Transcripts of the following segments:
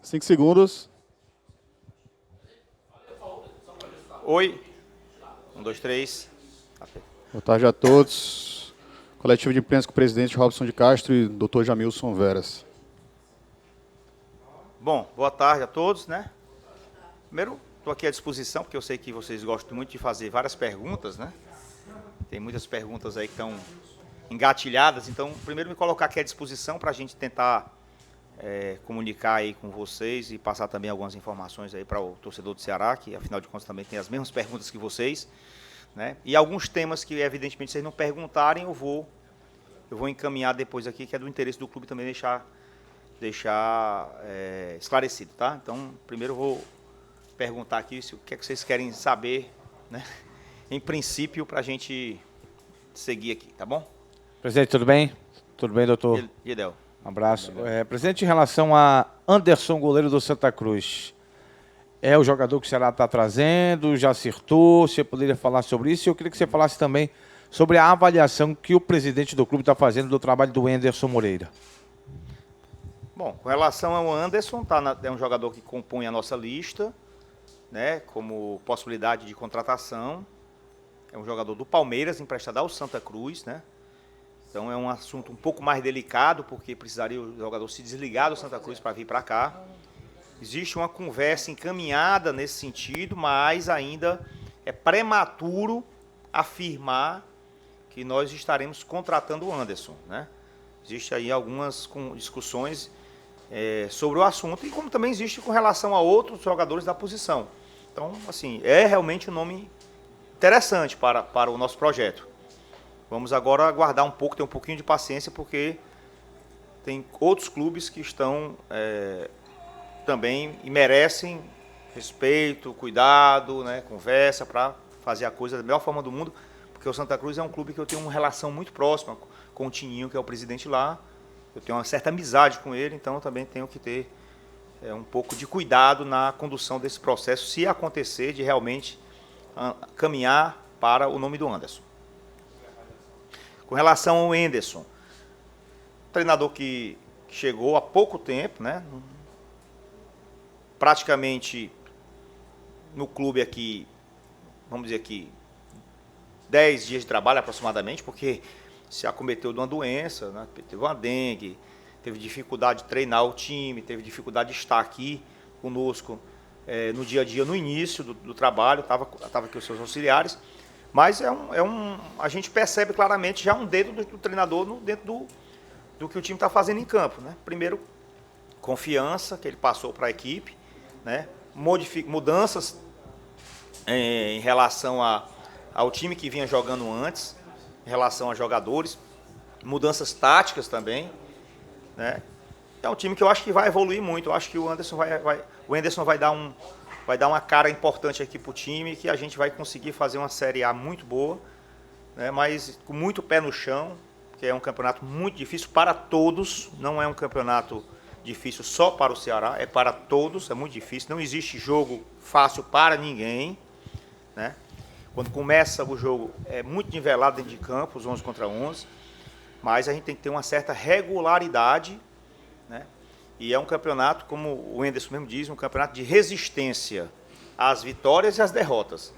5 segundos. Oi. 1, 2, 3. Boa tarde a todos. Coletivo de imprensa com o presidente Robson de Castro e Dr. Jamilson Veras. Bom, boa tarde a todos, né? Primeiro, estou aqui à disposição, porque eu sei que vocês gostam muito de fazer várias perguntas, né? Tem muitas perguntas aí que estão engatilhadas, então, primeiro me colocar aqui à disposição para a gente tentar comunicar aí com vocês e passar também algumas informações aí para o torcedor do Ceará, que afinal de contas também tem as mesmas perguntas que vocês, né? E alguns temas que evidentemente vocês não perguntarem, eu vou encaminhar depois aqui, que é do interesse do clube também deixar esclarecido, tá? Então, primeiro eu vou perguntar aqui o que é que vocês querem saber, né? Em princípio, para a gente seguir aqui, tá bom? Presidente, tudo bem? Tudo bem, doutor? Edel. Um abraço. Presidente, em relação a Anderson, goleiro do Santa Cruz, é o jogador que o Ceará está trazendo, já acertou, você poderia falar sobre isso? E eu queria que você falasse também sobre a avaliação que o presidente do clube está fazendo do trabalho do Anderson Moreira. Bom, com relação ao Anderson, é um jogador que compõe a nossa lista, né, como possibilidade de contratação. É um jogador do Palmeiras, emprestado ao Santa Cruz, né? Então é um assunto um pouco mais delicado, porque precisaria o jogador se desligar do Santa Cruz para vir para cá. Existe uma conversa encaminhada nesse sentido, mas ainda é prematuro afirmar que nós estaremos contratando o Anderson, né? Existem aí algumas discussões sobre o assunto, e como também existe com relação a outros jogadores da posição. Então, assim, é realmente um nome interessante para o nosso projeto. Vamos agora aguardar um pouco, ter um pouquinho de paciência, porque tem outros clubes que estão também e merecem respeito, cuidado, né, conversa, para fazer a coisa da melhor forma do mundo, porque o Santa Cruz é um clube que eu tenho uma relação muito próxima com o Tininho, que é o presidente lá. Eu tenho uma certa amizade com ele, então eu também tenho que ter um pouco de cuidado na condução desse processo, se acontecer de realmente caminhar para o nome do Anderson. Com relação ao Anderson, treinador que chegou há pouco tempo, né? Praticamente no clube aqui, vamos dizer aqui, 10 dias de trabalho aproximadamente, porque se acometeu de uma doença, né? Teve uma dengue, teve dificuldade de treinar o time, teve dificuldade de estar aqui conosco no dia a dia, no início do trabalho, estava aqui os seus auxiliares, mas a gente percebe claramente já um dedo do treinador dentro do que o time está fazendo em campo, né? Primeiro, confiança que ele passou para a equipe, né? Mudanças em relação ao time que vinha jogando antes, em relação a jogadores, mudanças táticas também, né? É um time que eu acho que vai evoluir muito. Eu acho que o Anderson vai dar uma cara importante aqui para o time, que a gente vai conseguir fazer uma Série A muito boa, né? Mas com muito pé no chão, que é um campeonato muito difícil para todos. Não é um campeonato difícil só para o Ceará, é para todos, é muito difícil. Não existe jogo fácil para ninguém, né? Quando começa o jogo, é muito nivelado dentro de campo, os 11 contra 11, mas a gente tem que ter uma certa regularidade, né? E é um campeonato, como o Anderson mesmo diz, um campeonato de resistência às vitórias e às derrotas.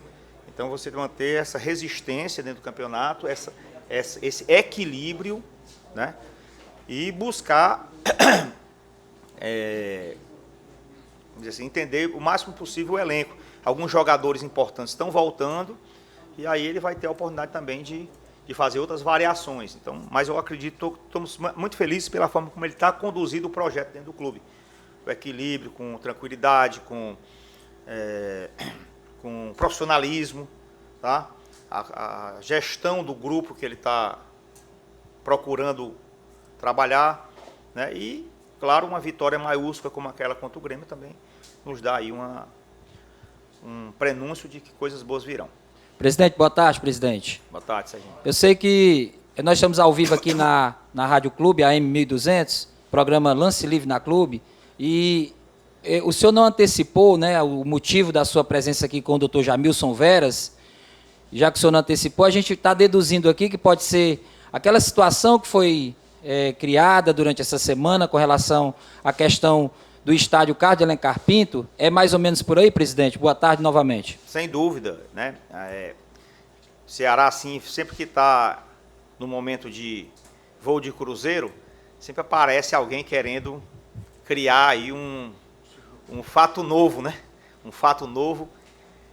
Então, você manter essa resistência dentro do campeonato, esse equilíbrio, né? E buscar vamos dizer assim, entender o máximo possível o elenco. Alguns jogadores importantes estão voltando, e aí ele vai ter a oportunidade também de fazer outras variações. Então, mas eu acredito, estamos muito felizes pela forma como ele está conduzindo o projeto dentro do clube. O equilíbrio, com tranquilidade, com profissionalismo, tá? A gestão do grupo que ele está procurando trabalhar, né? E, claro, uma vitória maiúscula como aquela contra o Grêmio também nos dá aí um prenúncio de que coisas boas virão. Presidente, boa tarde, presidente. Boa tarde, Serginho. Eu sei que nós estamos ao vivo aqui na Rádio Clube, AM 1200, programa Lance Livre na Clube, e o senhor não antecipou, né, o motivo da sua presença aqui com o Dr. Jamilson Veras. Já que o senhor não antecipou, a gente está deduzindo aqui que pode ser aquela situação que foi criada durante essa semana com relação à questão do estádio Carlos de Alencar Pinto. É mais ou menos por aí, presidente? Boa tarde novamente. Sem dúvida, né? Ceará, assim, sempre que está no momento de voo de cruzeiro, sempre aparece alguém querendo criar aí um fato novo, né? Um fato novo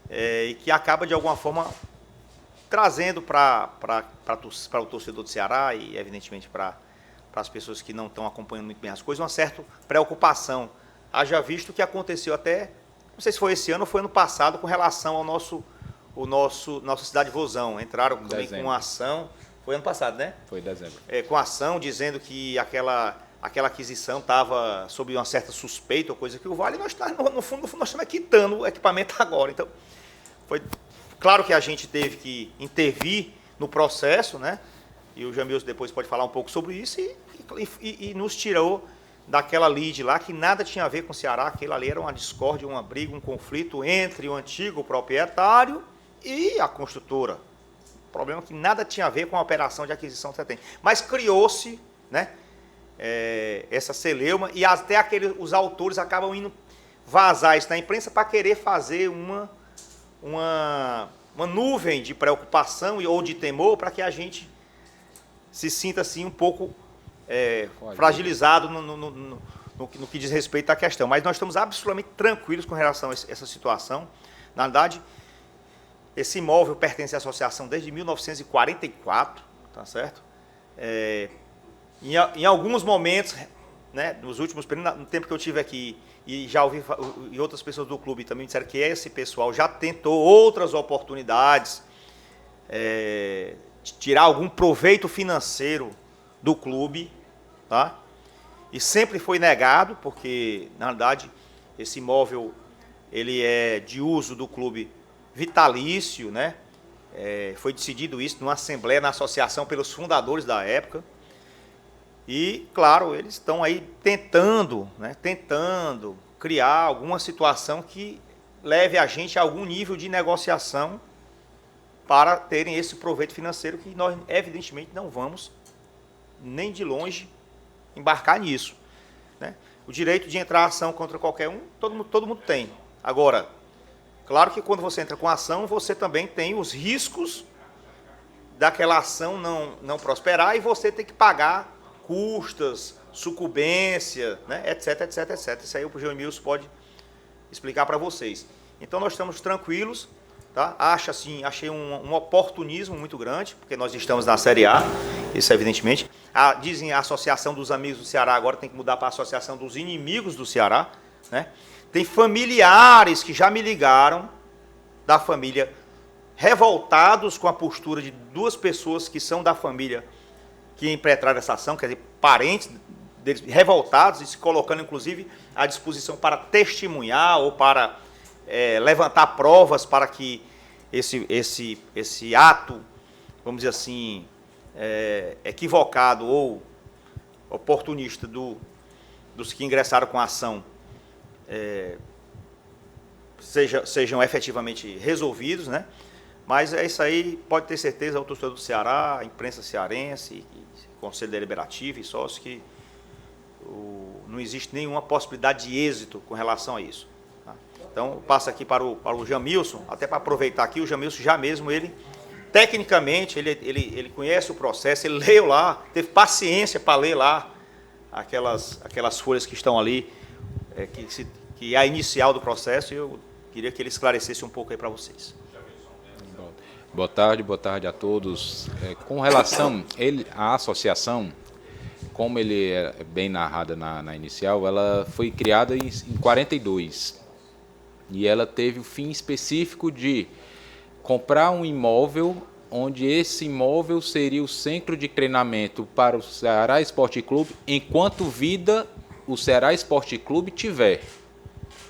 e que acaba, de alguma forma, trazendo para o torcedor do Ceará e, evidentemente, para as pessoas que não estão acompanhando muito bem as coisas, uma certa preocupação. Haja visto o que aconteceu até, não sei se foi esse ano ou foi ano passado, com relação ao nossa cidade de Vozão. Entraram também com uma ação, foi ano passado, né? Foi em dezembro. Com ação dizendo que aquela aquisição estava sob uma certa suspeita ou coisa que o Vale, no fundo, nós estamos quitando o equipamento agora. Então, foi claro que a gente teve que intervir no processo, né? E o Jamilson depois pode falar um pouco sobre isso e nos tirou daquela lide lá que nada tinha a ver com o Ceará. Aquilo ali era uma discórdia, uma briga, um conflito entre o antigo proprietário e a construtora. O problema é que nada tinha a ver com a operação de aquisição que você tem. Mas criou-se, né, essa celeuma e até os autores acabam indo vazar isso na imprensa para querer fazer uma nuvem de preocupação ou de temor para que a gente se sinta assim um pouco fragilizado no que diz respeito à questão. Mas nós estamos absolutamente tranquilos com relação a essa situação. Na verdade, esse imóvel pertence à associação desde 1944, tá certo? Em alguns momentos, né, nos últimos períodos, no tempo que eu tive aqui, e já ouvi e outras pessoas do clube também disseram que esse pessoal já tentou outras oportunidades, tirar algum proveito financeiro do clube, tá? E sempre foi negado, porque, na verdade, esse imóvel ele é de uso do clube vitalício, né? Foi decidido isso numa assembleia, na associação, pelos fundadores da época. E, claro, eles estão aí tentando criar alguma situação que leve a gente a algum nível de negociação para terem esse proveito financeiro que nós, evidentemente, não vamos nem de longe embarcar nisso, né? O direito de entrar ação contra qualquer um, todo mundo tem. Agora, claro que quando você entra com ação, você também tem os riscos daquela ação não prosperar e você tem que pagar custas, sucumbência, né, etc, etc, etc. Isso aí o Jamilson pode explicar para vocês. Então nós estamos tranquilos, tá? Achei um oportunismo muito grande, porque nós estamos na Série A, isso evidentemente. Dizem a Associação dos Amigos do Ceará, agora tem que mudar para a Associação dos Inimigos do Ceará, né? Tem familiares que já me ligaram, da família, revoltados com a postura de duas pessoas que são da família que impetraram essa ação, quer dizer, parentes deles, revoltados e se colocando, inclusive, à disposição para testemunhar ou para levantar provas para que esse ato, vamos dizer assim, equivocado ou oportunista dos que ingressaram com a ação sejam efetivamente resolvidos, né? Mas isso aí, pode ter certeza, o torcedor do Ceará, a imprensa cearense, Conselho Deliberativo e sócios, que não existe nenhuma possibilidade de êxito com relação a isso. Tá? Então, eu passo aqui para o Jamilson, até para aproveitar aqui, o Jamilson já mesmo, tecnicamente, ele conhece o processo, ele leu lá, teve paciência para ler lá aquelas folhas que estão ali, que é a inicial do processo, e eu queria que ele esclarecesse um pouco aí para vocês. Boa tarde a todos. Com relação à associação, como ele é bem narrada na inicial, ela foi criada em 42 e ela teve o fim específico de comprar um imóvel onde esse imóvel seria o centro de treinamento para o Ceará Esporte Clube enquanto vida o Ceará Esporte Clube tiver.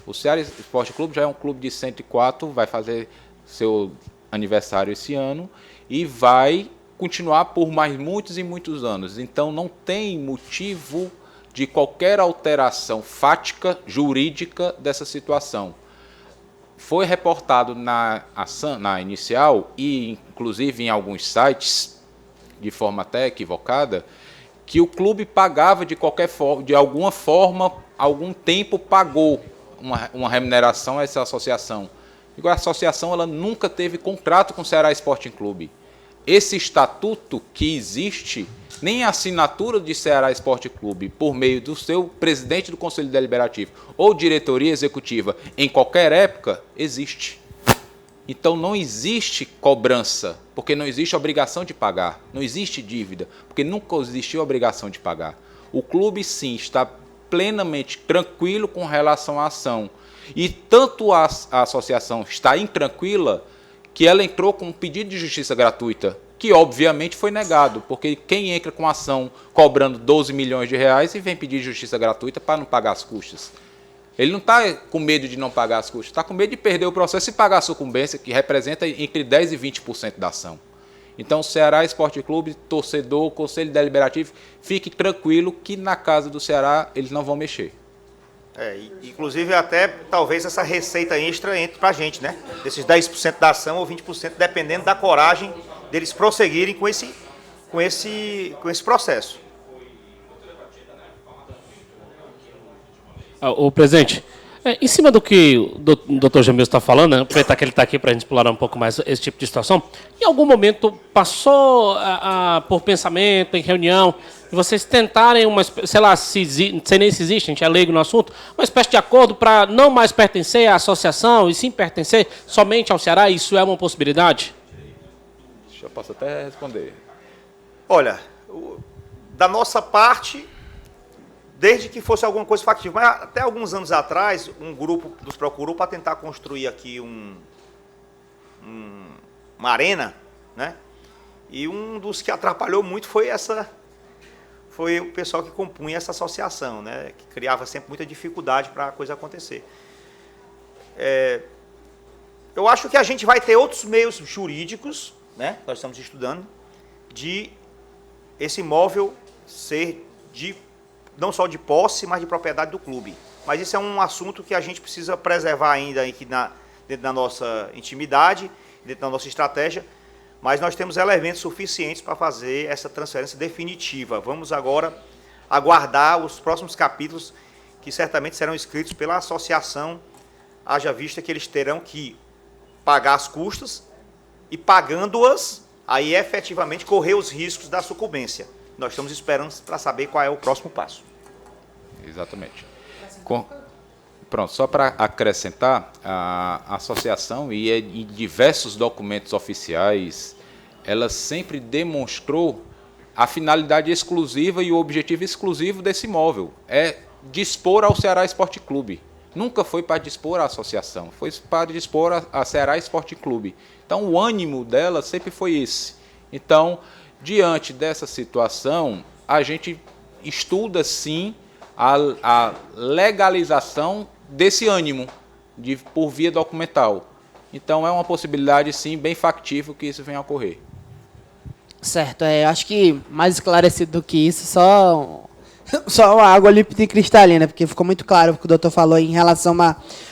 O Ceará Esporte Clube já é um clube de 104, vai fazer seu aniversário esse ano e vai continuar por mais muitos e muitos anos. Então não tem motivo de qualquer alteração fática, jurídica dessa situação. Foi reportado na inicial e inclusive em alguns sites, de forma até equivocada, que o clube pagava de alguma forma algum tempo pagou uma remuneração a essa associação. A associação ela nunca teve contrato com o Ceará Sporting Clube. Esse estatuto que existe, nem a assinatura de Ceará Sporting Clube por meio do seu presidente do Conselho Deliberativo ou diretoria executiva em qualquer época, existe. Então não existe cobrança, porque não existe obrigação de pagar. Não existe dívida, porque nunca existiu obrigação de pagar. O clube, sim, está plenamente tranquilo com relação à ação. E tanto a associação está intranquila que ela entrou com um pedido de justiça gratuita, que obviamente foi negado, porque quem entra com ação cobrando 12 milhões de reais e vem pedir justiça gratuita para não pagar as custas? Ele não está com medo de não pagar as custas, está com medo de perder o processo e pagar a sucumbência, que representa entre 10% e 20% da ação. Então, o Ceará Esporte Clube, torcedor, Conselho Deliberativo, fique tranquilo que na casa do Ceará eles não vão mexer. Inclusive até talvez essa receita extra entre para a gente, né? Desses 10% da ação ou 20%, dependendo da coragem deles prosseguirem com esse processo. O presidente, em cima do que o doutor Jamil está falando, né, aproveitar que ele está aqui para a gente explorar um pouco mais esse tipo de situação, em algum momento passou por pensamento, em reunião, de vocês tentarem sei lá, sei nem se existe, a gente é leigo no assunto, uma espécie de acordo para não mais pertencer à associação e sim pertencer somente ao Ceará? Isso é uma possibilidade? Eu posso até responder. Olha, da nossa parte, desde que fosse alguma coisa factível, mas até alguns anos atrás, um grupo nos procurou para tentar construir aqui uma arena, né? E um dos que atrapalhou muito foi o pessoal que compunha essa associação, né? Que criava sempre muita dificuldade para a coisa acontecer. Eu acho que a gente vai ter outros meios jurídicos, né? Nós estamos estudando, de esse imóvel ser não só de posse, mas de propriedade do clube. Mas isso é um assunto que a gente precisa preservar ainda aqui dentro da nossa intimidade, dentro da nossa estratégia, mas nós temos elementos suficientes para fazer essa transferência definitiva. Vamos agora aguardar os próximos capítulos, que certamente serão escritos pela associação, haja vista que eles terão que pagar as custas e, pagando-as, aí efetivamente correr os riscos da sucumbência. Nós estamos esperando para saber qual é o próximo passo. Exatamente. Pronto, só para acrescentar, a associação e em diversos documentos oficiais, ela sempre demonstrou a finalidade exclusiva e o objetivo exclusivo desse imóvel, é dispor ao Ceará Esporte Clube. Nunca foi para dispor à associação, foi para dispor a Ceará Esporte Clube. Então, o ânimo dela sempre foi esse. Então, diante dessa situação, a gente estuda, sim, a legalização desse ânimo por via documental. Então, é uma possibilidade, sim, bem factível que isso venha a ocorrer. Certo, acho que mais esclarecido do que isso, só a água límpida e cristalina, porque ficou muito claro o que o doutor falou em relação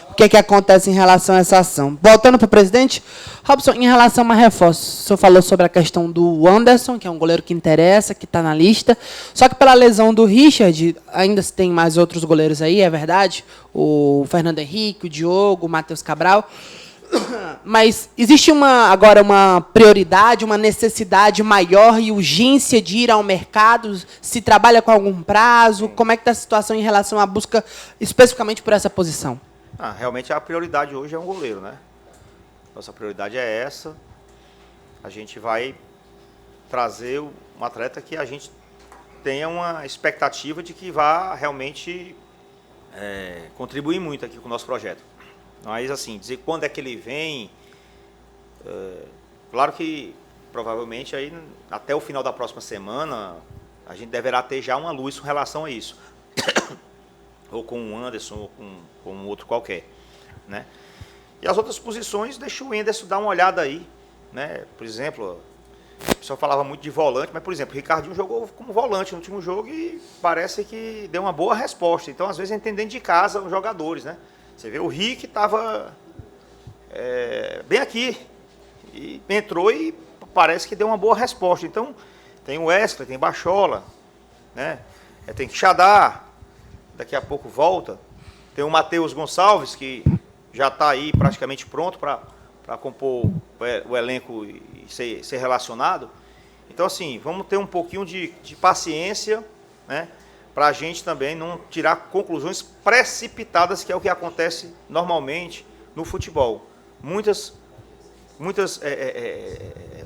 o que acontece em relação a essa ação. Voltando para o presidente, Robson, em relação a reforço, o senhor falou sobre a questão do Anderson, que é um goleiro que interessa, que está na lista, só que pela lesão do Richard, ainda se tem mais outros goleiros aí, é verdade? O Fernando Henrique, o Diogo, o Matheus Cabral. Mas existe agora uma prioridade, uma necessidade maior e urgência de ir ao mercado? Se trabalha com algum prazo? Como é que está a situação em relação à busca especificamente por essa posição? Realmente a prioridade hoje é um goleiro, né? Nossa prioridade é essa. A gente vai trazer um atleta que a gente tenha uma expectativa de que vá realmente contribuir muito aqui com o nosso projeto. Mas, assim, dizer quando é que ele vem, claro que provavelmente aí, até o final da próxima semana a gente deverá ter já uma luz com relação a isso. Ou com o Anderson, ou com um outro qualquer, né? E as outras posições, deixa o Anderson dar uma olhada aí, né? Por exemplo, o pessoal falava muito de volante, mas, por exemplo, o Ricardinho jogou como volante no último jogo e parece que deu uma boa resposta. Então, às vezes, a gente tem dentro de casa os jogadores, né? Você vê, o Rick estava bem aqui, e entrou e parece que deu uma boa resposta. Então, tem o Wesley, tem Bachola, né? Tem Xadá, daqui a pouco volta. Tem o Matheus Gonçalves, que já está aí praticamente pronto para compor o elenco e ser relacionado. Então, assim, vamos ter um pouquinho de paciência, né, para a gente também não tirar conclusões precipitadas, que é o que acontece normalmente no futebol. Muitas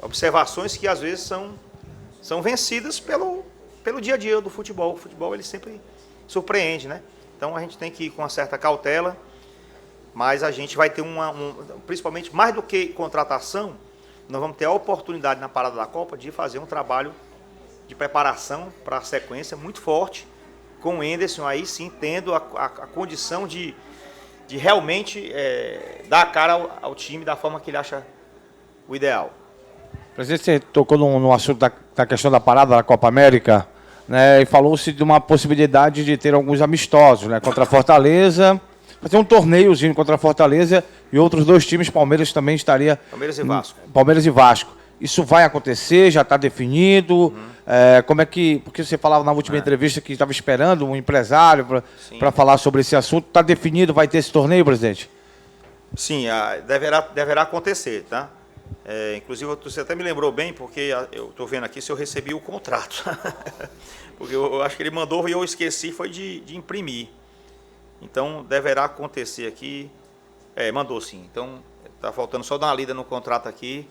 observações que às vezes são vencidas pelo dia a dia do futebol. O futebol ele sempre surpreende, né? Então a gente tem que ir com uma certa cautela, mas a gente vai ter principalmente mais do que contratação, nós vamos ter a oportunidade na parada da Copa de fazer um trabalho de preparação para a sequência muito forte, com o Enderson aí sim tendo a condição de realmente dar a cara ao time da forma que ele acha o ideal. Presidente, você tocou no assunto da questão da parada da Copa América, né, e falou-se de uma possibilidade de ter alguns amistosos, né, contra a Fortaleza, fazer um torneiozinho contra a Fortaleza e outros 2 times, Palmeiras também estaria... Palmeiras e Vasco. Palmeiras e Vasco. Isso vai acontecer, já está definido? Como é que... Porque você falava na última entrevista que estava esperando um empresário para falar sobre esse assunto. Está definido, vai ter esse torneio, presidente? Sim, deverá acontecer, tá? Inclusive, você até me lembrou bem, porque eu estou vendo aqui se eu recebi o contrato. Porque eu acho que ele mandou e eu esqueci, foi de imprimir. Então, deverá acontecer aqui. Mandou sim. Então, está faltando só dar uma lida no contrato aqui.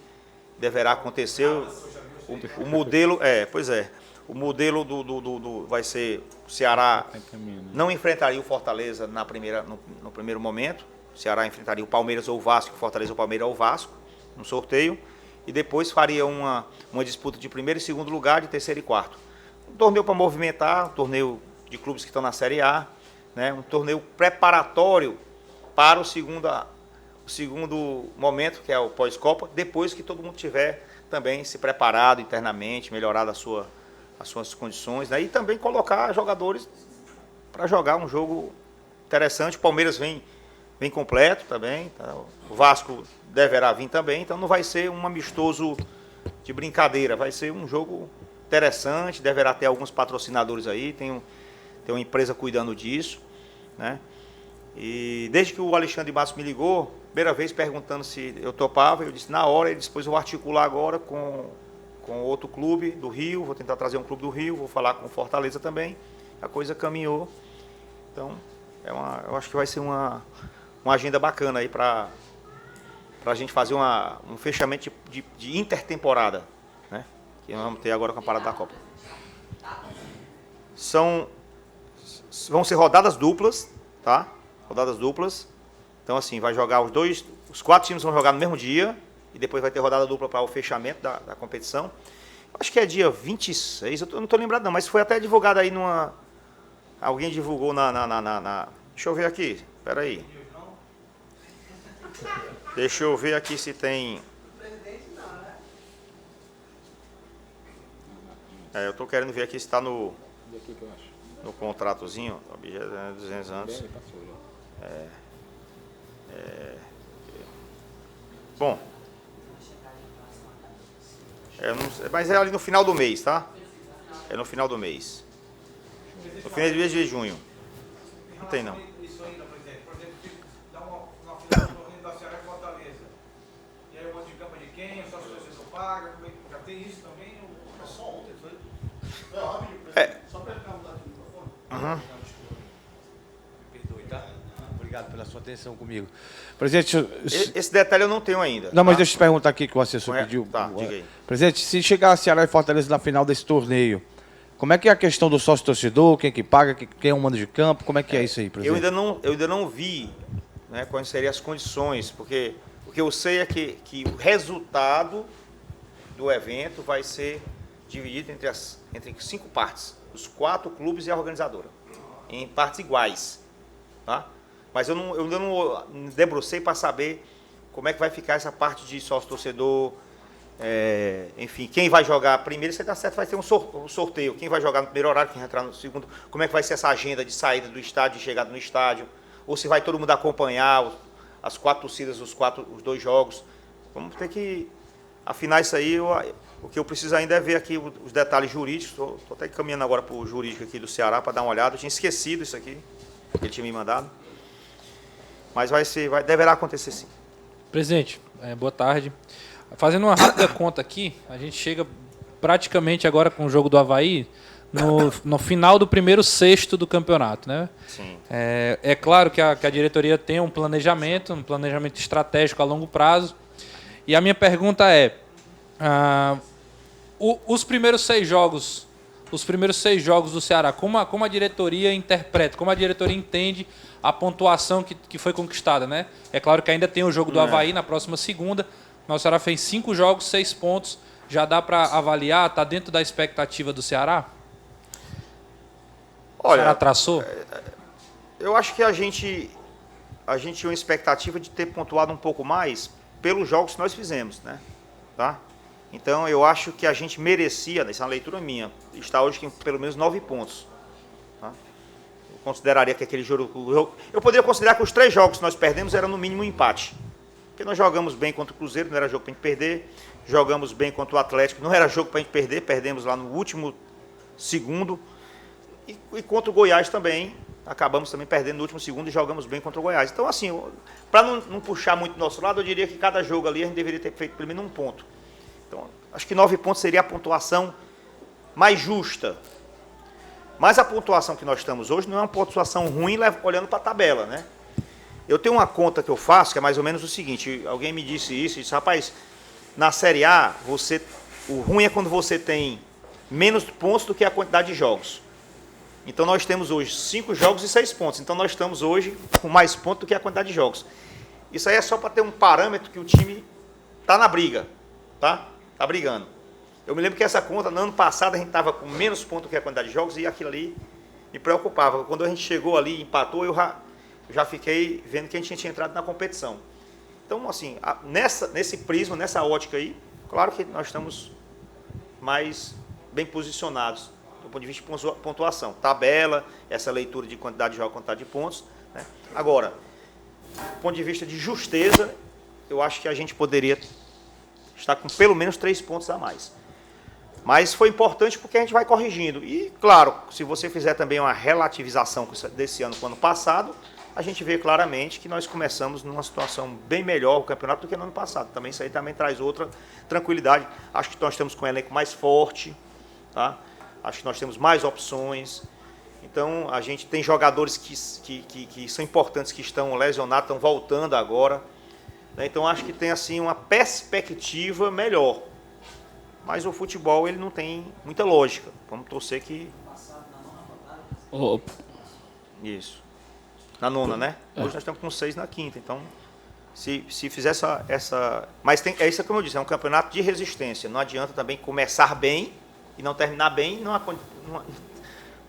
Deverá acontecer o modelo. Pois é. O modelo vai ser o Ceará não enfrentaria o Fortaleza no primeiro momento. O Ceará enfrentaria o Palmeiras ou o Vasco, o Fortaleza ou o Palmeiras ou o Vasco, no sorteio. E depois faria uma disputa de primeiro e segundo lugar, de terceiro e quarto. Um torneio para movimentar, um torneio de clubes que estão na Série A, né? Um torneio preparatório para o segundo momento, que é o pós-Copa, depois que todo mundo tiver também se preparado internamente, melhorado as suas condições, né? E também colocar jogadores para jogar um jogo interessante. O Palmeiras vem completo também, tá? O Vasco deverá vir também, então não vai ser um amistoso de brincadeira, vai ser um jogo interessante, deverá ter alguns patrocinadores aí, tem uma empresa cuidando disso, né? E desde que o Alexandre Matos me ligou, primeira vez perguntando se eu topava, eu disse na hora, ele disse, depois eu vou articular agora com outro clube do Rio, vou tentar trazer um clube do Rio, vou falar com o Fortaleza também, a coisa caminhou, então eu acho que vai ser uma agenda bacana aí para a gente fazer um fechamento de intertemporada, né? Que nós vamos ter agora com a parada da Copa. Vão ser rodadas duplas, tá? Rodadas duplas. Então, assim, vai jogar os 4 times vão jogar no mesmo dia e depois vai ter rodada dupla para o fechamento da competição. Acho que é dia 26, eu não estou lembrado não, mas foi até divulgado aí alguém divulgou deixa eu ver aqui, espera aí. Deixa eu ver aqui se tem... eu estou querendo ver aqui se está no contratozinho, 200 anos. Bom, mas é ali no final do mês, tá? É no final do mês. No final do mês de junho. Não tem não. Isso ainda, presidente. Por exemplo, dá uma final do torneio da Ceará e Fortaleza. E aí o monte de campo de quem? Só se você paga? Já tem isso também? Só ontem foi. Só para ele perguntar aqui no microfone. Me perdoe, tá? Obrigado pela sua atenção comigo. Presidente, esse detalhe eu não tenho ainda. não, mas tá? deixa eu te perguntar aqui que o assessor pediu. Tá, diga aí. Presidente, se chegar a Ceará e Fortaleza na final desse torneio, como é que é a questão do sócio-torcedor, quem que paga, quem é o mando de campo, como é que é isso aí, presidente? Eu ainda não vi, né, quais seriam as condições, porque o que eu sei é que o resultado do evento vai ser dividido entre 5 partes, os 4 clubes e a organizadora, em partes iguais, tá? Mas eu ainda não me debrucei para saber como é que vai ficar essa parte de sócio-torcedor, enfim, quem vai jogar primeiro, se dá certo, vai ter um sorteio, quem vai jogar no primeiro horário, quem vai entrar no segundo, como é que vai ser essa agenda de saída do estádio e chegada no estádio, ou se vai todo mundo acompanhar as 4 torcidas, os 2 jogos. Vamos ter que afinar isso aí, O que eu preciso ainda é ver aqui os detalhes jurídicos. Estou até caminhando agora para o jurídico aqui do Ceará para dar uma olhada. Eu tinha esquecido isso aqui, que ele tinha me mandado. Mas deverá acontecer sim. Presidente, boa tarde. Fazendo uma rápida conta aqui, a gente chega praticamente agora com o jogo do Avaí no final do primeiro sexto do campeonato, né? Sim. É claro que a diretoria tem um planejamento estratégico a longo prazo. E a minha pergunta é, os primeiros seis jogos do Ceará, como a diretoria interpreta, como a diretoria entende a pontuação que foi conquistada, né? É claro que ainda tem o jogo do Avaí na próxima segunda. O Ceará fez 5 jogos, 6 pontos. Já dá para avaliar? Está dentro da expectativa do Ceará? Olha, o Ceará traçou? Eu acho que a gente tinha uma expectativa de ter pontuado um pouco mais pelos jogos que nós fizemos, né? Tá? Então, eu acho que a gente merecia, essa é uma leitura minha, estar hoje com pelo menos 9 pontos. Tá? Eu consideraria que aquele jogo... Eu poderia considerar que os 3 jogos que nós perdemos eram no mínimo um empate. Porque nós jogamos bem contra o Cruzeiro, não era jogo para a gente perder. Jogamos bem contra o Atlético, não era jogo para a gente perder. Perdemos lá no último segundo. E contra o Goiás também, acabamos também perdendo no último segundo e jogamos bem contra o Goiás. Então, assim, para não puxar muito do nosso lado, eu diria que cada jogo ali a gente deveria ter feito pelo menos 1 ponto. Então, acho que 9 pontos seria a pontuação mais justa. Mas a pontuação que nós estamos hoje não é uma pontuação ruim olhando para a tabela, né? Eu tenho uma conta que eu faço, que é mais ou menos o seguinte, alguém me disse isso, e disse, rapaz, na Série A, o ruim é quando você tem menos pontos do que a quantidade de jogos. Então nós temos hoje 5 jogos e 6 pontos, então nós estamos hoje com mais pontos do que a quantidade de jogos. Isso aí é só para ter um parâmetro que o time está na briga, tá? Está brigando. Eu me lembro que essa conta, no ano passado, a gente estava com menos pontos do que a quantidade de jogos e aquilo ali me preocupava. Quando a gente chegou ali e empatou, eu já fiquei vendo que a gente tinha entrado na competição. Então, assim, nesse prisma, nessa ótica aí, claro que nós estamos mais bem posicionados do ponto de vista de pontuação. Tabela, essa leitura de quantidade de jogos, quantidade de pontos. Né? Agora, do ponto de vista de justeza, eu acho que a gente poderia estar com pelo menos 3 pontos a mais. Mas foi importante porque a gente vai corrigindo. E, claro, se você fizer também uma relativização desse ano com o ano passado, a gente vê claramente que nós começamos numa situação bem melhor o campeonato do que no ano passado. Também isso aí também traz outra tranquilidade. Acho que nós estamos com um elenco mais forte, tá? Acho que nós temos mais opções. Então, a gente tem jogadores que são importantes, que estão lesionados, estão voltando agora. Né? Então, acho que tem assim uma perspectiva melhor. Mas o futebol ele não tem muita lógica. Vamos torcer que... Isso. Na 9ª, né? Hoje nós estamos com 6 na 5ª. Então, se fizer essa... Mas é isso que eu disse, é um campeonato de resistência. Não adianta também começar bem e não terminar bem.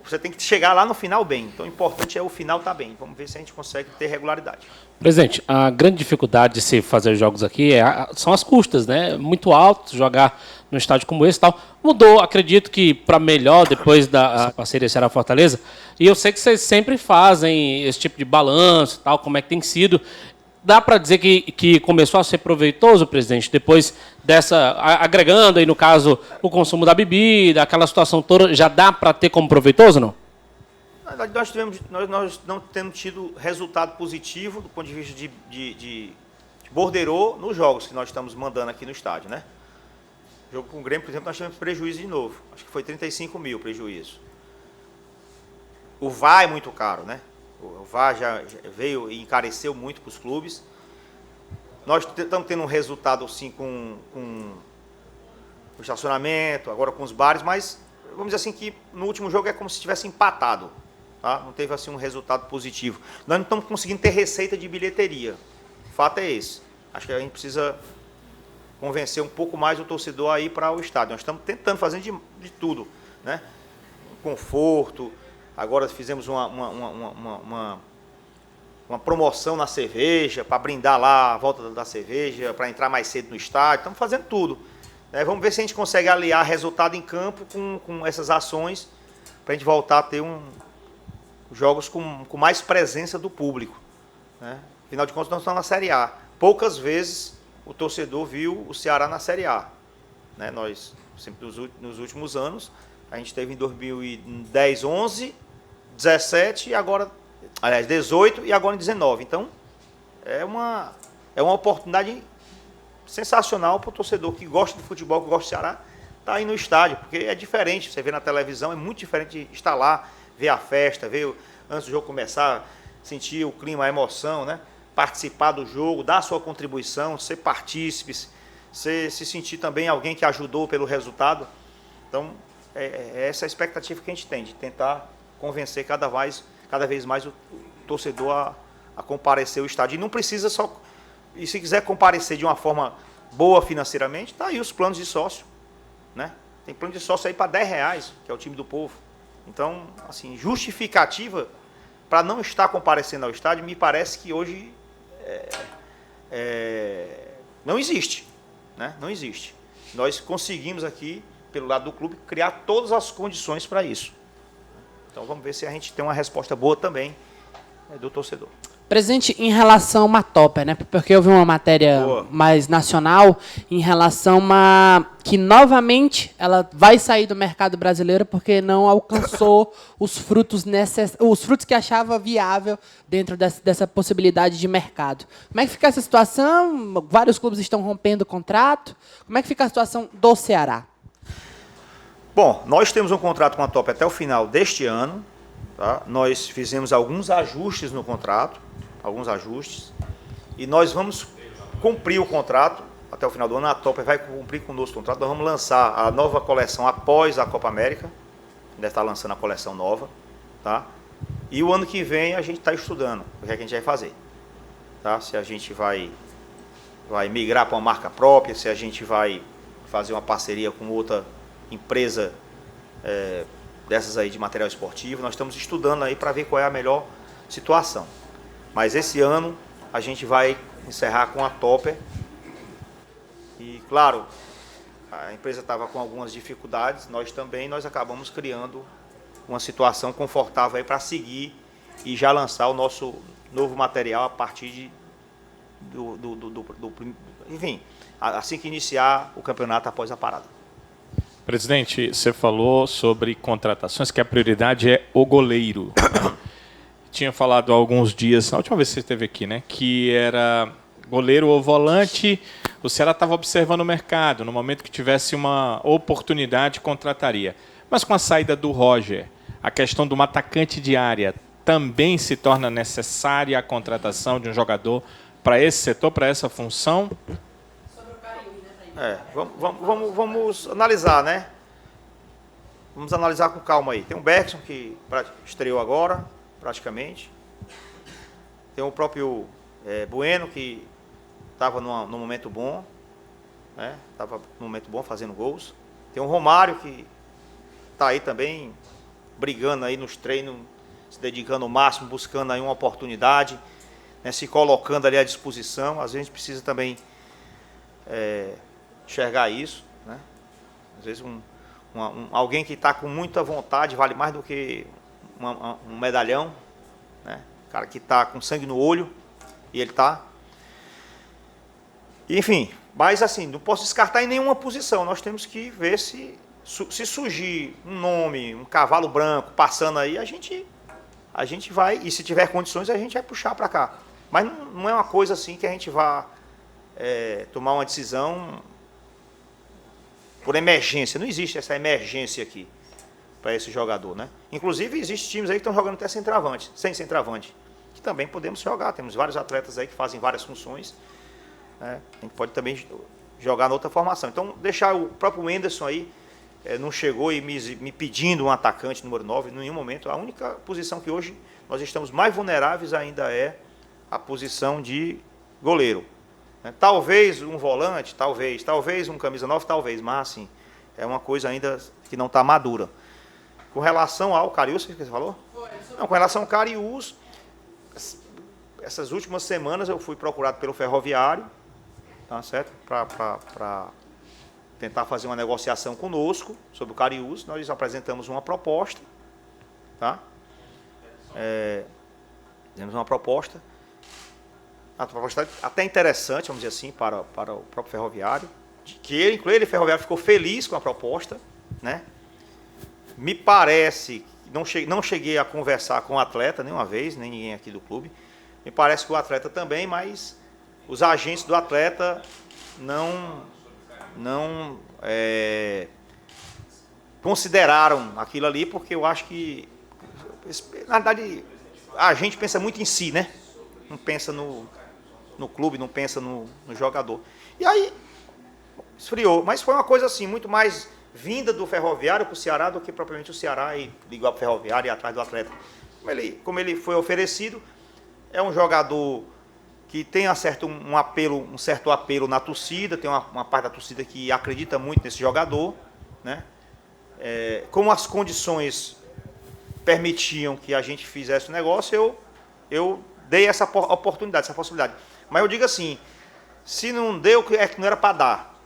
Você tem que chegar lá no final bem. Então, o importante é o final estar bem. Vamos ver se a gente consegue ter regularidade. Presidente, a grande dificuldade de se fazer jogos aqui são as custas, né? Muito alto jogar num estádio como esse e tal. Mudou, acredito que para melhor depois da parceria Ceará-Fortaleza. E eu sei que vocês sempre fazem esse tipo de balanço, tal, como é que tem sido. Dá para dizer que começou a ser proveitoso, presidente, depois dessa, agregando aí no caso o consumo da bebida, aquela situação toda, já dá para ter como proveitoso, não? Na verdade, nós não temos tido resultado positivo do ponto de vista de borderô nos jogos que nós estamos mandando aqui no estádio, né? O jogo com o Grêmio, por exemplo, nós tivemos prejuízo de novo. Acho que foi 35 mil prejuízo. O VAR é muito caro, né? O VAR já veio e encareceu muito para os clubes. Nós estamos tendo um resultado assim com o estacionamento, agora com os bares, mas vamos dizer assim que no último jogo é como se tivesse empatado. Tá? Não teve assim um resultado positivo. Nós não estamos conseguindo ter receita de bilheteria. O fato é esse. Acho que a gente precisa convencer um pouco mais o torcedor a ir para o estádio. Nós estamos tentando fazer de tudo, né? Conforto. Agora fizemos uma promoção na cerveja, para brindar lá a volta da cerveja, para entrar mais cedo no estádio. Estamos fazendo tudo. Né? Vamos ver se a gente consegue aliar resultado em campo com essas ações, para a gente voltar a ter jogos com mais presença do público. Né? Afinal de contas, nós estamos na Série A. Poucas vezes o torcedor viu o Ceará na Série A. né? Nós, sempre nos últimos anos, a gente teve em 2010, 11, 17 e agora, aliás, 18 e agora em 19. Então, é uma oportunidade sensacional para o torcedor que gosta de futebol, que gosta do Ceará, tá aí no estádio, porque é diferente. Você vê na televisão, é muito diferente de estar lá, ver a festa, ver antes do jogo começar, sentir o clima, a emoção, né? Participar do jogo, dar a sua contribuição, ser partícipe, se sentir também alguém que ajudou pelo resultado. Então, é essa a expectativa que a gente tem, de tentar convencer cada vez mais o torcedor a comparecer ao estádio. E não precisa só... E se quiser comparecer de uma forma boa financeiramente, tá aí os planos de sócio, né? Tem plano de sócio aí para R$10, que é o time do povo. Então, assim, justificativa para não estar comparecendo ao estádio, me parece que hoje não existe, né? Não existe. Nós conseguimos aqui, pelo lado do clube, criar todas as condições para isso. Então vamos ver se a gente tem uma resposta boa também do torcedor. Presidente, em relação a uma Topper, né? Porque eu vi uma matéria mais nacional em relação a que novamente ela vai sair do mercado brasileiro porque não alcançou os frutos que achava viável dentro dessa possibilidade de mercado. Como é que fica essa situação? Vários clubes estão rompendo o contrato. Como é que fica a situação do Ceará? Bom, nós temos um contrato com a Topper até o final deste ano. Tá? Nós fizemos alguns ajustes no contrato, e nós vamos cumprir o contrato até o final do ano. A Topper vai cumprir conosco o contrato. Nós vamos lançar a nova coleção após a Copa América. Deve estar lançando a coleção nova, tá? E o ano que vem a gente está estudando o que é que a gente vai fazer, tá? Se a gente vai migrar para uma marca própria, se a gente vai fazer uma parceria com outra empresa dessas aí de material esportivo. Nós estamos estudando aí para ver qual é a melhor situação. Mas esse ano a gente vai encerrar com a Topper. E, claro, a empresa estava com algumas dificuldades, nós acabamos criando uma situação confortável aí para seguir e já lançar o nosso novo material a partir enfim, assim que iniciar o campeonato após a parada. Presidente, você falou sobre contratações, que a prioridade é o goleiro. Tinha falado há alguns dias, na última vez que você esteve aqui, né, que era goleiro ou volante, o Ceará estava observando o mercado, no momento que tivesse uma oportunidade, contrataria. Mas com a saída do Roger, a questão de um atacante de área também se torna necessária a contratação de um jogador para esse setor, para essa função? Vamos analisar, né? Vamos analisar com calma aí. Tem o Bergson, que estreou agora, praticamente. Tem o próprio Bueno, que estava num momento bom, né? Estava num momento bom fazendo gols. Tem o Romário, que está aí também, brigando aí nos treinos, se dedicando ao máximo, buscando aí uma oportunidade, né? Se colocando ali à disposição. Às vezes a gente precisa também enxergar isso, né? Às vezes alguém que está com muita vontade vale mais do que um medalhão, né? O cara que está com sangue no olho, e ele está. Enfim, mas assim, não posso descartar em nenhuma posição. Nós temos que ver se surgir um nome, um cavalo branco passando aí, a gente vai, e se tiver condições, a gente vai puxar para cá. Mas não é uma coisa assim que a gente vá tomar uma decisão por emergência. Não existe essa emergência aqui para esse jogador, né? Inclusive, existem times aí que estão jogando até sem centroavante, que também podemos jogar. Temos vários atletas aí que fazem várias funções, né? A gente pode também jogar na outra formação. Então, deixar o próprio Wenderson aí, não chegou e me pedindo um atacante número 9 em nenhum momento. A única posição que hoje nós estamos mais vulneráveis ainda é a posição de goleiro. Talvez um volante, talvez um camisa 9, talvez, mas assim, é uma coisa ainda que não está madura. Com relação ao Cariús, o que você falou? Não, com relação ao Cariús, essas últimas semanas eu fui procurado pelo Ferroviário, tá certo? Para tentar fazer uma negociação conosco sobre o Cariús. Nós apresentamos uma proposta, tá? Temos uma proposta. A proposta até interessante, vamos dizer assim, para o próprio Ferroviário, que ele, inclusive ele, Ferroviário, ficou feliz com a proposta, né? Me parece, não cheguei a conversar com o atleta nenhuma vez, nem ninguém aqui do clube. Me parece que o atleta também, mas os agentes do atleta não consideraram aquilo ali, porque eu acho que, na verdade, a gente pensa muito em si, né? Não pensa no clube, não pensa no jogador. E aí, esfriou. Mas foi uma coisa assim, muito mais vinda do Ferroviário para o Ceará do que propriamente o Ceará e ligou para o Ferroviário e atrás do atleta. Como ele foi oferecido, é um jogador que tem um certo apelo na torcida, tem uma parte da torcida que acredita muito nesse jogador, né? Como as condições permitiam que a gente fizesse o negócio, eu dei essa oportunidade, essa possibilidade. Mas eu digo assim, se não deu, é que não era para dar,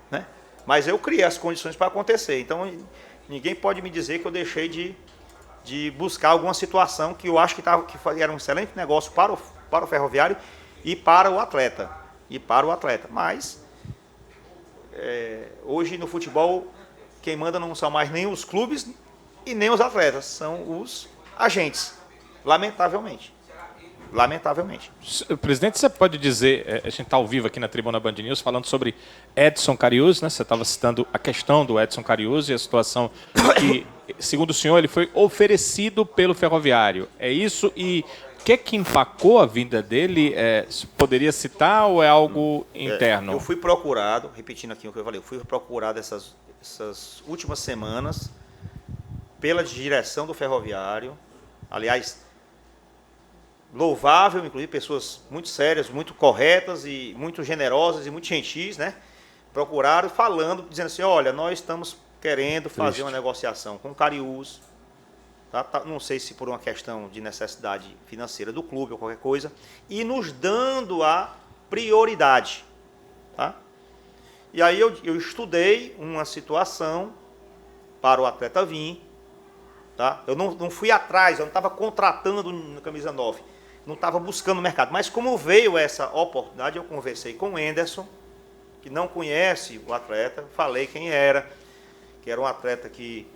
né? Mas eu criei as condições para acontecer. Então, ninguém pode me dizer que eu deixei de buscar alguma situação que eu acho que era um excelente negócio para o Ferroviário e para o atleta. Mas, hoje no futebol, quem manda não são mais nem os clubes e nem os atletas, são os agentes, lamentavelmente. Presidente, você pode dizer, a gente está ao vivo aqui na Tribuna Band News falando sobre Edson Cariús, né? Você estava citando a questão do Edson Cariús e a situação que, segundo o senhor, ele foi oferecido pelo Ferroviário. É isso? E o que empacou a vinda dele? Poderia citar ou é algo interno? Eu fui procurado, repetindo aqui o que eu falei, eu fui procurado essas últimas semanas pela direção do Ferroviário, aliás, louvável, inclusive pessoas muito sérias, muito corretas e muito generosas e muito gentis, né? Procuraram falando, dizendo assim, olha, nós estamos querendo fazer uma negociação com o Cariús, tá? Não sei se por uma questão de necessidade financeira do clube ou qualquer coisa, e nos dando a prioridade, tá? E aí eu estudei uma situação para o atleta vir, tá? Eu não fui atrás, eu não estava contratando no Camisa 9, não estava buscando no mercado. Mas como veio essa oportunidade, eu conversei com o Enderson, que não conhece o atleta, falei quem era, que era um atleta que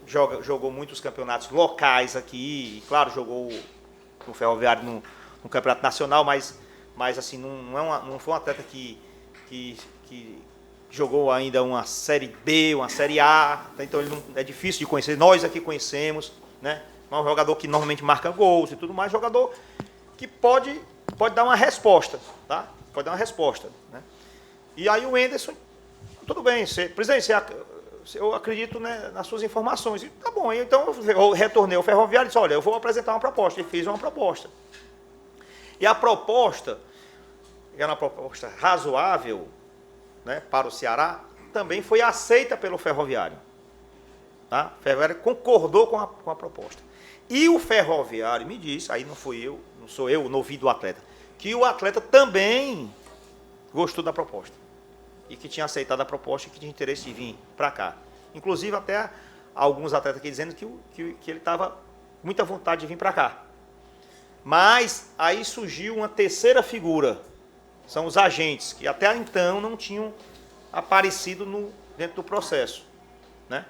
jogou muitos campeonatos locais aqui, e claro, jogou no Ferroviário no Campeonato Nacional, mas assim, não foi um atleta que jogou ainda uma Série B, uma Série A, então ele é difícil de conhecer, nós aqui conhecemos, né? É um jogador que normalmente marca gols e tudo mais, jogador que pode dar uma resposta, tá? Pode dar uma resposta, né? E aí o Enderson, tudo bem, presidente, eu acredito, né, nas suas informações. E, tá bom, então eu retornei ao Ferroviário e disse, olha, eu vou apresentar uma proposta. Ele fez uma proposta. E a proposta, era uma proposta razoável, né, para o Ceará, também foi aceita pelo Ferroviário. Tá? O Ferroviário concordou com a proposta. E o Ferroviário me disse, aí não sou eu, o novinho do atleta, que o atleta também gostou da proposta. E que tinha aceitado a proposta e que tinha interesse de vir para cá. Inclusive até alguns atletas aqui dizendo que ele estava com muita vontade de vir para cá. Mas aí surgiu uma terceira figura, são os agentes, que até então não tinham aparecido dentro do processo, né?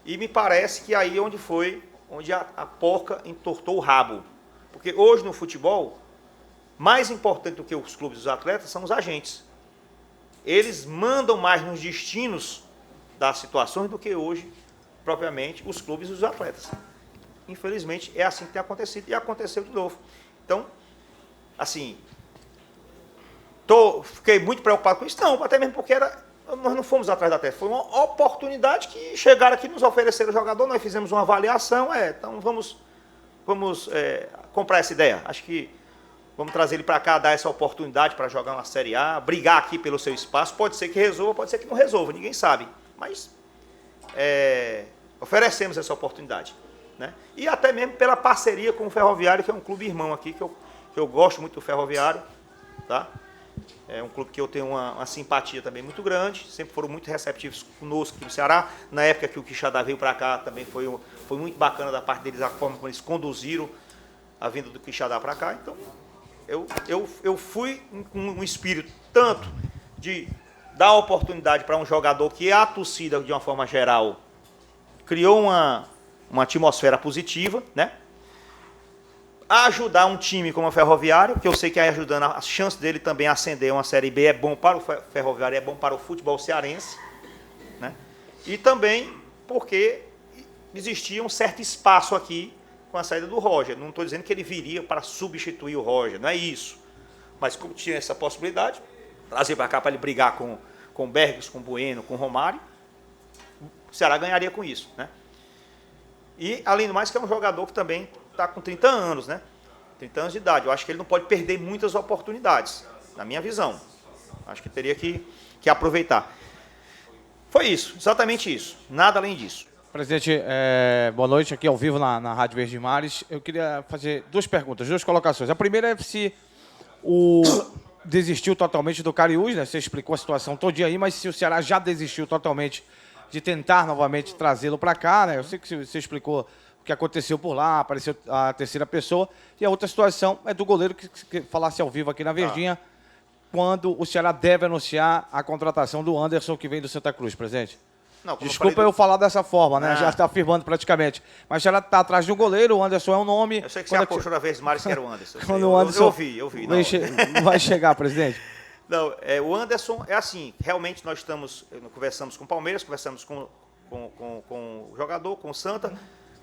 E me parece que aí onde a porca entortou o rabo. Porque hoje no futebol, mais importante do que os clubes e os atletas são os agentes. Eles mandam mais nos destinos das situações do que hoje, propriamente, os clubes e os atletas. Infelizmente, é assim que tem acontecido e aconteceu de novo. Então, assim, fiquei muito preocupado com isso. Não, até mesmo porque nós não fomos atrás da terra. Foi uma oportunidade que chegaram aqui, nos ofereceram o jogador, nós fizemos uma avaliação, então vamos comprar essa ideia. Acho que vamos trazer ele para cá, dar essa oportunidade para jogar uma Série A, brigar aqui pelo seu espaço. Pode ser que resolva, pode ser que não resolva, ninguém sabe. Mas oferecemos essa oportunidade, né? E até mesmo pela parceria com o Ferroviário, que é um clube irmão aqui, que eu gosto muito do Ferroviário, tá? É um clube que eu tenho uma simpatia também muito grande, sempre foram muito receptivos conosco aqui no Ceará. Na época que o Quixadá veio para cá, também foi muito bacana da parte deles, a forma como eles conduziram a vinda do Quixadá para cá. Então, eu fui com um espírito tanto de dar oportunidade para um jogador que a torcida, de uma forma geral, criou uma atmosfera positiva, né? Ajudar um time como o Ferroviário, que eu sei que aí ajudando a chance dele também ascender uma Série B é bom para o Ferroviário, é bom para o futebol cearense, né? E também porque existia um certo espaço aqui com a saída do Roger. Não estou dizendo que ele viria para substituir o Roger, não é isso. Mas como tinha essa possibilidade, trazer para cá para ele brigar com o Bergs, com o Bueno, com o Romário, o Ceará ganharia com isso, né? E, além do mais, que é um jogador que também está com 30 anos, né? 30 anos de idade. Eu acho que ele não pode perder muitas oportunidades, na minha visão. Acho que teria que aproveitar. Foi isso, exatamente isso. Nada além disso. Presidente, boa noite, aqui ao vivo na Rádio Verdes Mares. Eu queria fazer duas perguntas, duas colocações. A primeira é se desistiu totalmente do Cariús, né? Você explicou a situação todinha aí, mas se o Ceará já desistiu totalmente de tentar novamente trazê-lo para cá, né? Eu sei que você explicou o que aconteceu por lá, apareceu a terceira pessoa. E a outra situação é do goleiro que falasse ao vivo aqui na Verdinha, quando o Ceará deve anunciar a contratação do Anderson, que vem do Santa Cruz, presidente. Não, Desculpa eu falar dessa forma, né? Já está afirmando praticamente. Mas já está atrás de um goleiro, o Anderson é um nome. Eu sei que você apostou na Verdes Mares que era o Anderson. Quando o Anderson eu vi. Vai chegar, presidente. Não, o Anderson é assim, realmente nós conversamos com o Palmeiras, conversamos com o jogador, com o Santa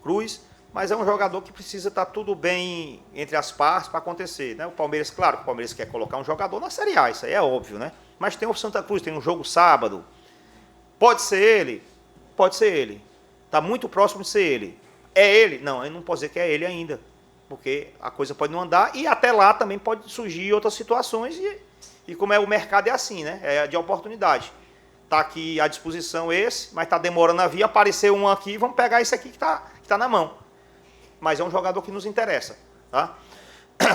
Cruz, mas é um jogador que precisa estar tudo bem entre as partes para acontecer, né? O Palmeiras, claro, o Palmeiras quer colocar um jogador na Série A, isso aí é óbvio, né? Mas tem o Santa Cruz, tem um jogo sábado. Pode ser ele? Pode ser ele. Está muito próximo de ser ele. É ele? Não, eu não posso dizer que é ele ainda, porque a coisa pode não andar e até lá também pode surgir outras situações e como o mercado é assim, né? É de oportunidade. Está aqui à disposição esse, mas está demorando a vir, apareceu um aqui, vamos pegar esse aqui que tá na mão. Mas é um jogador que nos interessa, tá?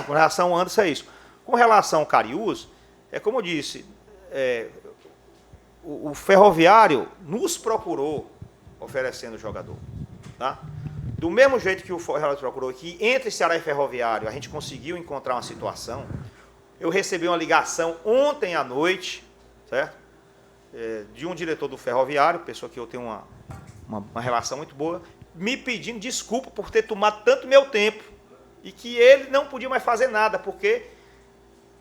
Com relação ao Anderson é isso. Com relação ao Cariús, é como eu disse, o Ferroviário nos procurou oferecendo o jogador, tá? Do mesmo jeito que o Ferroviário procurou, que entre Ceará e Ferroviário a gente conseguiu encontrar uma situação, eu recebi uma ligação ontem à noite, certo? De um diretor do Ferroviário, pessoa que eu tenho uma relação muito boa, me pedindo desculpa por ter tomado tanto meu tempo e que ele não podia mais fazer nada, porque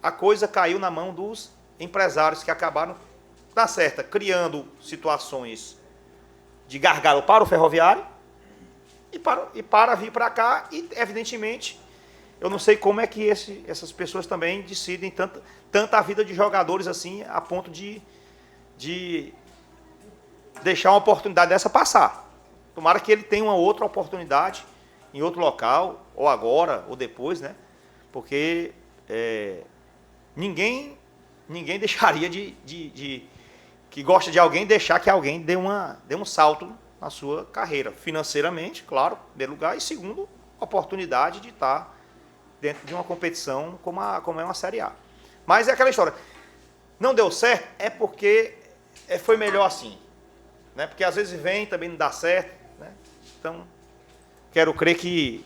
a coisa caiu na mão dos empresários que acabaram, tá certa, criando situações de gargalo para o Ferroviário e para vir para cá e, evidentemente, eu não sei como é que essas pessoas também decidem tanta a vida de jogadores assim, a ponto de deixar uma oportunidade dessa passar. Tomara que ele tenha uma outra oportunidade em outro local, ou agora, ou depois, né? Porque ninguém deixaria que gosta de alguém, deixar que alguém dê um salto na sua carreira. Financeiramente, claro, em primeiro lugar, e segundo, oportunidade de estar dentro de uma competição como é uma Série A. Mas é aquela história. Não deu certo, é porque foi melhor assim, né? Porque às vezes vem também não dá certo, né? Então quero crer que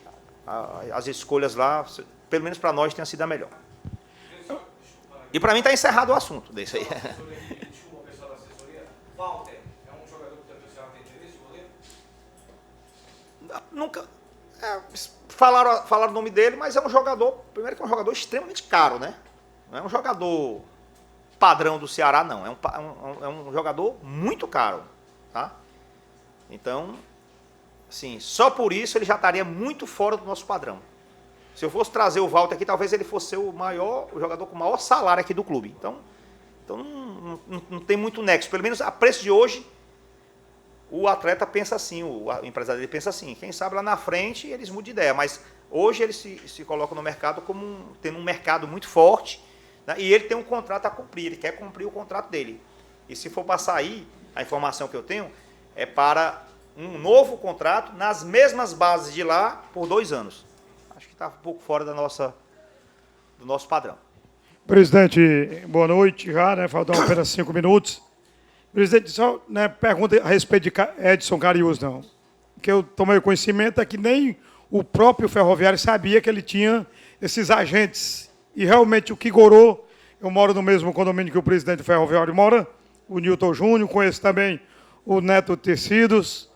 as escolhas lá, pelo menos para nós, tenha sido a melhor. E para mim está encerrado o assunto desse aí. Walter é um jogador que também o Ceará tem interesse, goleiro? Nunca falaram o nome dele, mas é um jogador, primeiro que é um jogador extremamente caro, né? Não é um jogador padrão do Ceará, não. É um jogador muito caro, tá? Então, assim, só por isso ele já estaria muito fora do nosso padrão. Se eu fosse trazer o Walter aqui, talvez ele fosse o jogador com o maior salário aqui do clube. Então não tem muito nexo. Pelo menos a preço de hoje, o atleta pensa assim, o empresário dele pensa assim. Quem sabe lá na frente eles mudam de ideia. Mas hoje ele se coloca no mercado como tendo um mercado muito forte, né? E ele tem um contrato a cumprir, ele quer cumprir o contrato dele. E se for para sair, a informação que eu tenho é para um novo contrato nas mesmas bases de lá por 2 anos. Acho que está um pouco fora do nosso padrão. Presidente, boa noite já, né? Faltam apenas 5 minutos. Presidente, só pergunta a respeito de Edson Cariús, não. O que eu tomei conhecimento é que nem o próprio Ferroviário sabia que ele tinha esses agentes. E realmente o que gorou, eu moro no mesmo condomínio que o presidente do Ferroviário mora, o Newton Júnior, conheço também o Neto Tecidos.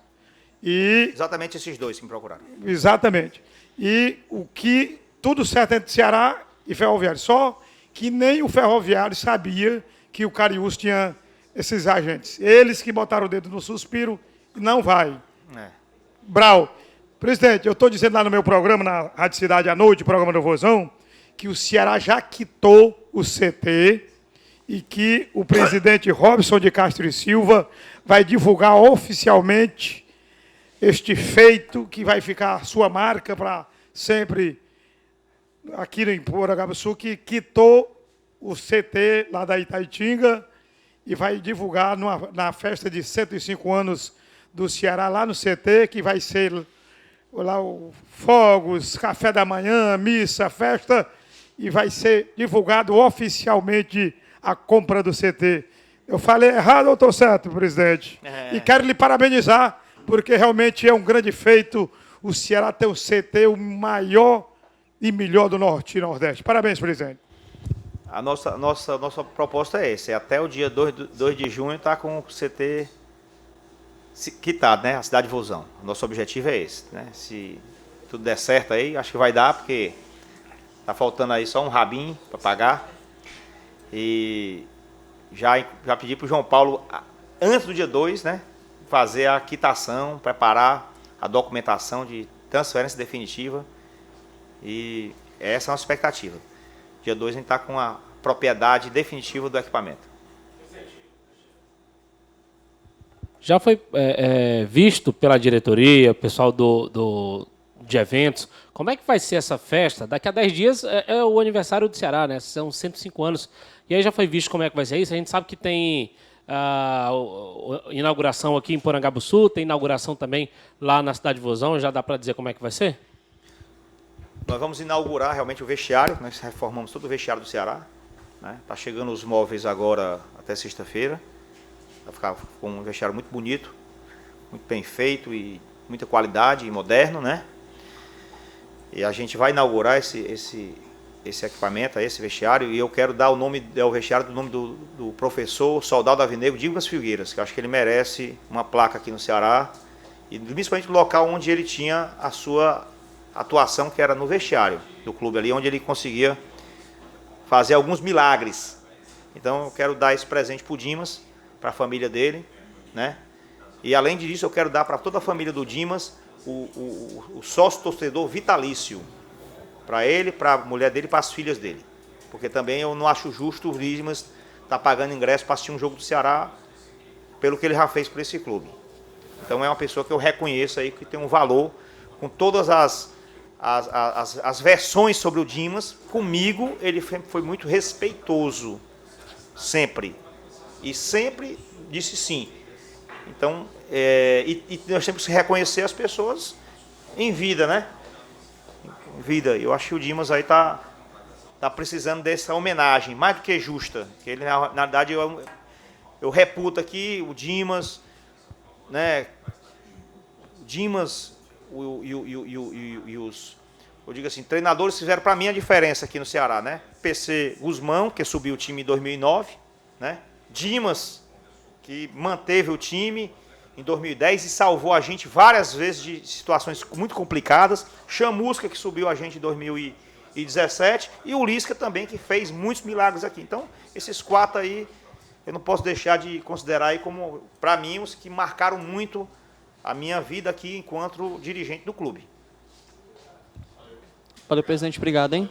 E Exatamente esses dois que me procuraram. exatamente. E o que tudo certo entre Ceará e Ferroviário. Só que nem o Ferroviário sabia que o Cariús tinha esses agentes. Eles que botaram o dedo no suspiro e não vai. É. Brau, presidente, eu estou dizendo lá no meu programa, na Rádio Cidade à Noite, programa do Vozão, que o Ceará já quitou o CT e que o presidente Robson de Castro e Silva vai divulgar oficialmente este feito que vai ficar a sua marca para sempre aqui em Porangabuçu, que quitou o CT lá da Itaitinga e vai divulgar na festa de 105 anos do Ceará, lá no CT, que vai ser lá o fogos, café da manhã, missa, festa, e vai ser divulgado oficialmente a compra do CT. Eu falei errado ou estou certo, presidente? E quero lhe parabenizar, porque realmente é um grande feito o Ceará ter o CT, o maior e melhor do Norte e Nordeste. Parabéns, presidente. A nossa proposta é essa, é até o dia 2 de junho estar com o CT quitado, né? A cidade de Vozão. O nosso objetivo é esse, né? Se tudo der certo aí, acho que vai dar, porque tá faltando aí só um rabinho para pagar. E já pedi para o João Paulo, antes do dia 2, né? Fazer a quitação, preparar a documentação de transferência definitiva. E essa é a nossa expectativa. Dia 2 a gente está com a propriedade definitiva do equipamento. Já foi visto pela diretoria, pessoal de eventos, como é que vai ser essa festa? Daqui a 10 dias é o aniversário do Ceará, né? São 105 anos. E aí já foi visto como é que vai ser isso? A gente sabe que tem inauguração aqui em Porangabuçu, tem inauguração também lá na cidade de Vozão. Já dá para dizer como é que vai ser? Nós vamos inaugurar realmente o vestiário, nós reformamos todo o vestiário do Ceará. Está chegando os móveis agora até sexta-feira. Vai ficar com um vestiário muito bonito, muito bem feito e muita qualidade e moderno, né? E a gente vai inaugurar esse equipamento, esse vestiário, e eu quero dar o nome ao vestiário do nome do professor Soldado Avinegro Dimas Filgueiras, que eu acho que ele merece uma placa aqui no Ceará, e principalmente no local onde ele tinha a sua atuação, que era no vestiário do clube ali, onde ele conseguia fazer alguns milagres. Então eu quero dar esse presente para o Dimas, para a família dele, né? E além disso eu quero dar para toda a família do Dimas o sócio torcedor vitalício, para ele, para a mulher dele e para as filhas dele. Porque também eu não acho justo o Dimas estar pagando ingresso para assistir um jogo do Ceará pelo que ele já fez por esse clube. Então é uma pessoa que eu reconheço aí, que tem um valor, com todas as versões sobre o Dimas. Comigo ele foi muito respeitoso, sempre. E sempre disse sim. Então, nós temos que reconhecer as pessoas em vida, né? Em vida. Eu acho que o Dimas aí tá precisando dessa homenagem, mais do que justa. Que ele, na verdade, eu reputo aqui o Dimas, né? O Dimas e os, eu digo assim, treinadores fizeram para mim a diferença aqui no Ceará, né? PC Guzmão, que subiu o time em 2009, né? Dimas, que manteve o time em 2010 e salvou a gente várias vezes de situações muito complicadas. Chamusca, que subiu a gente em 2017. E o Lisca também, que fez muitos milagres aqui. Então, esses 4 aí, eu não posso deixar de considerar aí como, para mim, os que marcaram muito a minha vida aqui enquanto dirigente do clube. Valeu, presidente. Obrigado, hein?